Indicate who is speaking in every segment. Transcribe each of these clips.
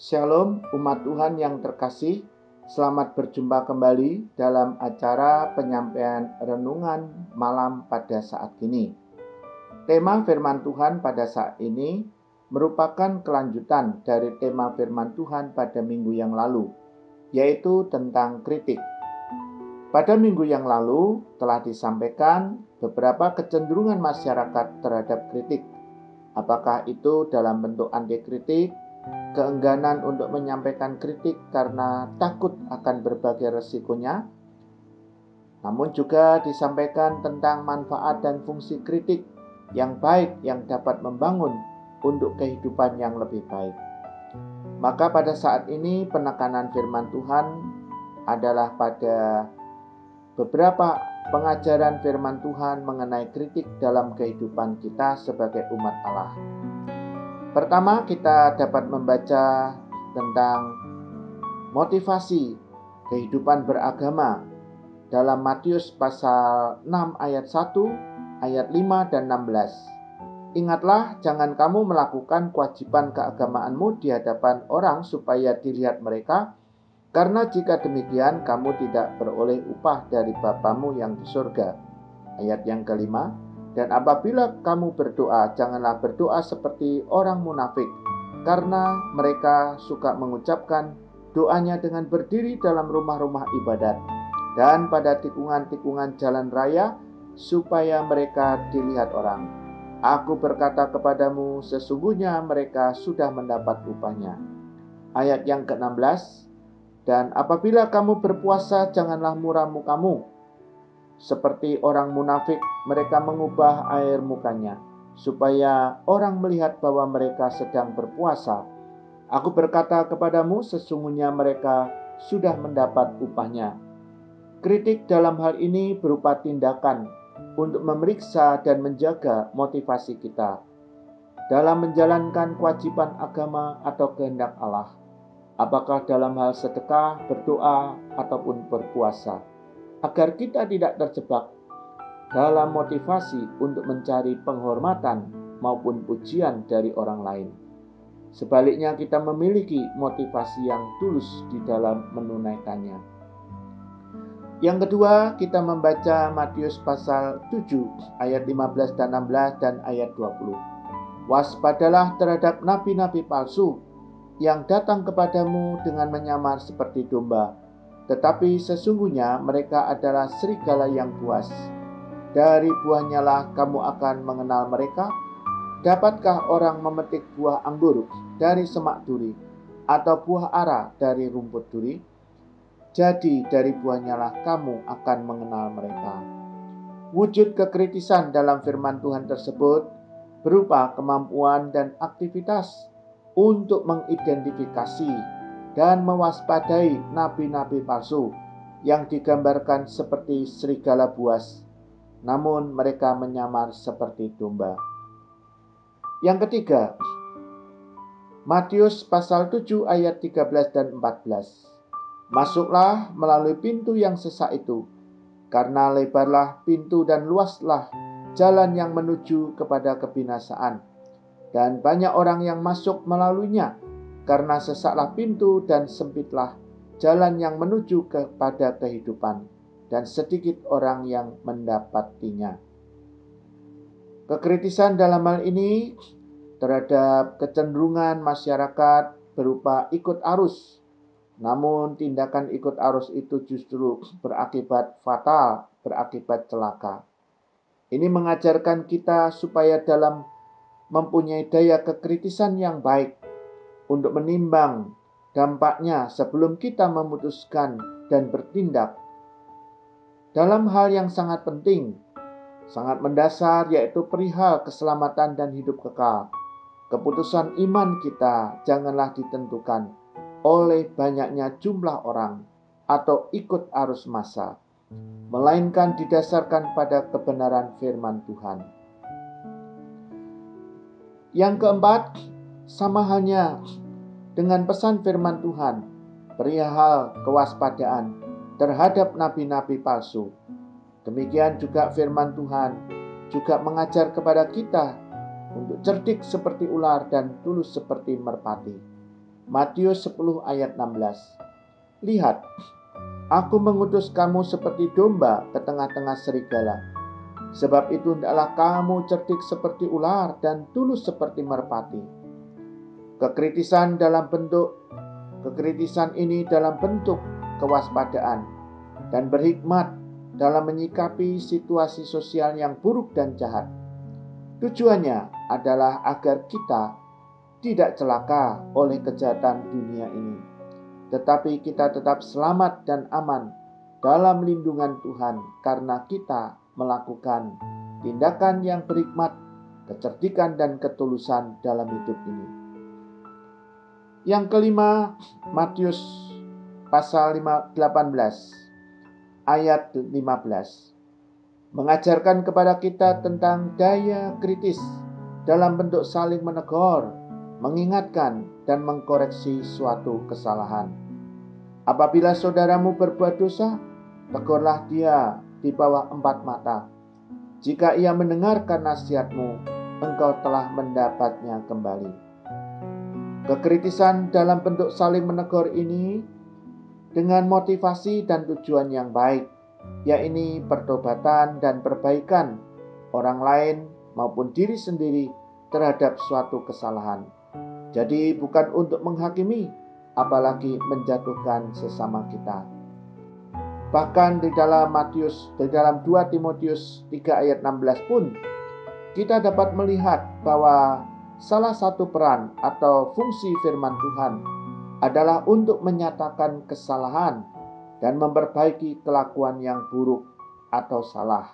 Speaker 1: Shalom umat Tuhan yang terkasih, selamat berjumpa kembali dalam acara penyampaian renungan malam pada saat ini. Tema firman Tuhan pada saat ini merupakan kelanjutan dari tema firman Tuhan pada minggu yang lalu, yaitu tentang kritik. Pada minggu yang lalu telah disampaikan beberapa kecenderungan masyarakat terhadap kritik. Apakah itu dalam bentuk anti-kritik, keengganan untuk menyampaikan kritik karena takut akan berbagai resikonya, namun juga disampaikan tentang manfaat dan fungsi kritik yang baik yang dapat membangun untuk kehidupan yang lebih baik. Maka pada saat ini penekanan firman Tuhan adalah pada beberapa pengajaran firman Tuhan mengenai kritik dalam kehidupan kita sebagai umat Allah. Pertama, kita dapat membaca tentang motivasi kehidupan beragama dalam Matius pasal 6 ayat 1, ayat 5 dan 16. Ingatlah, jangan kamu melakukan kewajiban keagamaanmu di hadapan orang supaya dilihat mereka, karena jika demikian kamu tidak beroleh upah dari Bapamu yang di surga. Ayat yang kelima, dan apabila kamu berdoa, janganlah berdoa seperti orang munafik, karena mereka suka mengucapkan doanya dengan berdiri dalam rumah-rumah ibadat dan pada tikungan-tikungan jalan raya, supaya mereka dilihat orang. Aku berkata kepadamu, sesungguhnya mereka sudah mendapat upahnya. Ayat yang ke-16, dan apabila kamu berpuasa, janganlah muram mukamu seperti orang munafik, mereka mengubah air mukanya, supaya orang melihat bahwa mereka sedang berpuasa. Aku berkata kepadamu, sesungguhnya mereka sudah mendapat upahnya. Kritik dalam hal ini berupa tindakan untuk memeriksa dan menjaga motivasi kita dalam menjalankan kewajiban agama atau kehendak Allah, apakah dalam hal sedekah, berdoa, ataupun berpuasa, agar kita tidak terjebak dalam motivasi untuk mencari penghormatan maupun pujian dari orang lain. Sebaliknya, kita memiliki motivasi yang tulus di dalam menunaikannya. Yang kedua, kita membaca Matius pasal 7 ayat 15 dan 16 dan ayat 20. Waspadalah terhadap nabi-nabi palsu yang datang kepadamu dengan menyamar seperti domba, tetapi sesungguhnya mereka adalah serigala yang buas. Dari buahnya lah kamu akan mengenal mereka. Dapatkah orang memetik buah anggur dari semak duri, atau buah ara dari rumput duri? Jadi dari buahnya lah kamu akan mengenal mereka. Wujud kekritisan dalam firman Tuhan tersebut berupa kemampuan dan aktivitas untuk mengidentifikasi dan mewaspadai nabi-nabi palsu yang digambarkan seperti serigala buas, namun mereka menyamar seperti domba. Yang ketiga, Matius pasal 7 ayat 13 dan 14. Masuklah melalui pintu yang sesak itu, karena lebarlah pintu dan luaslah jalan yang menuju kepada kebinasaan, dan banyak orang yang masuk melaluinya. Karena sesaklah pintu dan sempitlah jalan yang menuju kepada kehidupan, dan sedikit orang yang mendapatinya. Kekritisan dalam hal ini terhadap kecenderungan masyarakat berupa ikut arus. Namun tindakan ikut arus itu justru berakibat fatal, berakibat celaka. Ini mengajarkan kita supaya dalam mempunyai daya kekritisan yang baik untuk menimbang dampaknya sebelum kita memutuskan dan bertindak dalam hal yang sangat penting, sangat mendasar, yaitu perihal keselamatan dan hidup kekal. Keputusan iman kita janganlah ditentukan oleh banyaknya jumlah orang atau ikut arus massa, melainkan didasarkan pada kebenaran firman Tuhan. Yang keempat, sama halnya dengan pesan firman Tuhan perihal kewaspadaan terhadap nabi-nabi palsu. Demikian juga firman Tuhan juga mengajar kepada kita untuk cerdik seperti ular dan tulus seperti merpati. Matius 10 ayat 16. Lihat, aku mengutus kamu seperti domba ke tengah-tengah serigala. Sebab itu hendaklah kamu cerdik seperti ular dan tulus seperti merpati. Kekritisan ini dalam bentuk kewaspadaan dan berhikmat dalam menyikapi situasi sosial yang buruk dan jahat. Tujuannya adalah agar kita tidak celaka oleh kejahatan dunia ini, tetapi kita tetap selamat dan aman dalam lindungan Tuhan karena kita melakukan tindakan yang berhikmat, kecerdikan dan ketulusan dalam hidup ini. Yang kelima, Matius pasal 18 ayat 15 mengajarkan kepada kita tentang daya kritis dalam bentuk saling menegur, mengingatkan dan mengkoreksi suatu kesalahan. Apabila saudaramu berbuat dosa, tegurlah dia di bawah 4 mata. Jika ia mendengarkan nasihatmu, engkau telah mendapatnya kembali. Kekritisan dalam bentuk saling menegur ini dengan motivasi dan tujuan yang baik, yaitu pertobatan dan perbaikan orang lain maupun diri sendiri terhadap suatu kesalahan. Jadi bukan untuk menghakimi, apalagi menjatuhkan sesama kita. Bahkan di dalam 2 Timotius 3 ayat 16 pun kita dapat melihat bahwa salah satu peran atau fungsi firman Tuhan adalah untuk menyatakan kesalahan dan memperbaiki kelakuan yang buruk atau salah.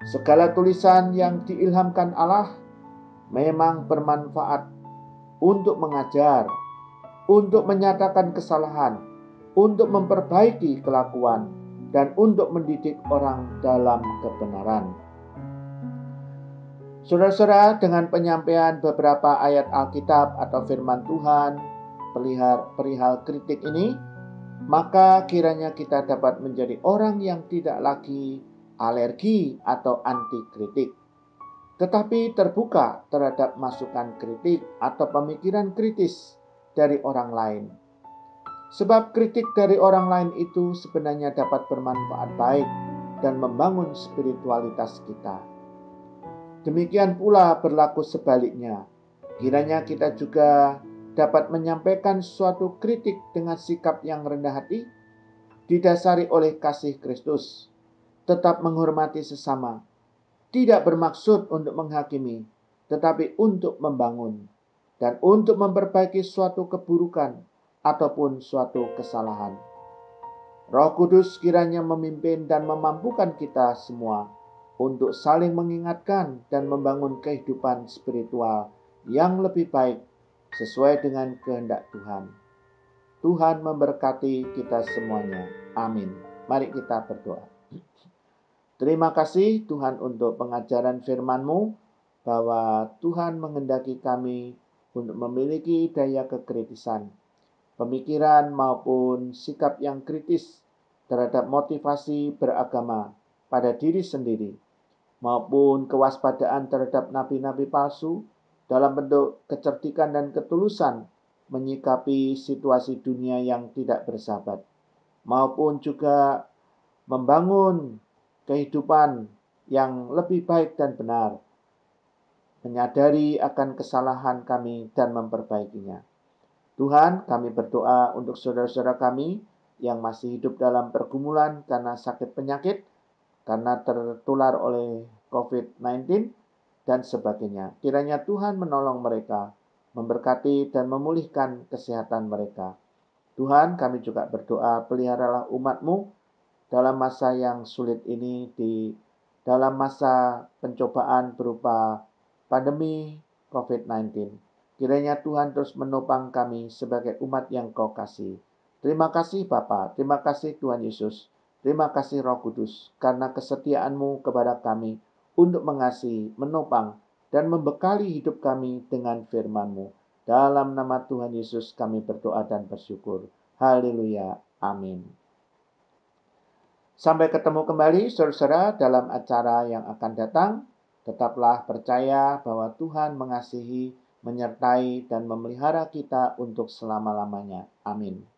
Speaker 1: Segala tulisan yang diilhamkan Allah memang bermanfaat untuk mengajar, untuk menyatakan kesalahan, untuk memperbaiki kelakuan, dan untuk mendidik orang dalam kebenaran. Saudara-saudara, dengan penyampaian beberapa ayat Alkitab atau firman Tuhan perihal kritik ini, maka kiranya kita dapat menjadi orang yang tidak lagi alergi atau anti kritik, tetapi terbuka terhadap masukan kritik atau pemikiran kritis dari orang lain. Sebab kritik dari orang lain itu sebenarnya dapat bermanfaat baik dan membangun spiritualitas kita. Demikian pula berlaku sebaliknya. Kiranya kita juga dapat menyampaikan suatu kritik dengan sikap yang rendah hati, didasari oleh kasih Kristus, tetap menghormati sesama, tidak bermaksud untuk menghakimi, tetapi untuk membangun, dan untuk memperbaiki suatu keburukan ataupun suatu kesalahan. Roh Kudus kiranya memimpin dan memampukan kita semua untuk saling mengingatkan dan membangun kehidupan spiritual yang lebih baik sesuai dengan kehendak Tuhan. Tuhan memberkati kita semuanya. Amin. Mari kita berdoa. Terima kasih Tuhan untuk pengajaran firman-Mu, bahwa Tuhan menghendaki kami untuk memiliki daya kekritisan, pemikiran maupun sikap yang kritis terhadap motivasi beragama pada diri sendiri, maupun kewaspadaan terhadap nabi-nabi palsu dalam bentuk kecerdikan dan ketulusan menyikapi situasi dunia yang tidak bersahabat, maupun juga membangun kehidupan yang lebih baik dan benar, menyadari akan kesalahan kami dan memperbaikinya. Tuhan, kami berdoa untuk saudara-saudara kami yang masih hidup dalam pergumulan karena sakit penyakit, karena tertular oleh COVID-19 dan sebagainya. Kiranya Tuhan menolong mereka, memberkati dan memulihkan kesehatan mereka. Tuhan, kami juga berdoa, peliharalah umat-Mu dalam masa yang sulit ini, dalam masa pencobaan berupa pandemi COVID-19. Kiranya Tuhan terus menopang kami sebagai umat yang Kau kasih. Terima kasih Bapa, terima kasih Tuhan Yesus. Terima kasih Roh Kudus, karena kesetiaan-Mu kepada kami untuk mengasihi, menopang, dan membekali hidup kami dengan firman-Mu. Dalam nama Tuhan Yesus kami berdoa dan bersyukur. Haleluya. Amin. Sampai ketemu kembali saudara-saudara dalam acara yang akan datang. Tetaplah percaya bahwa Tuhan mengasihi menyertai dan memelihara kita untuk selama-lamanya. Amin.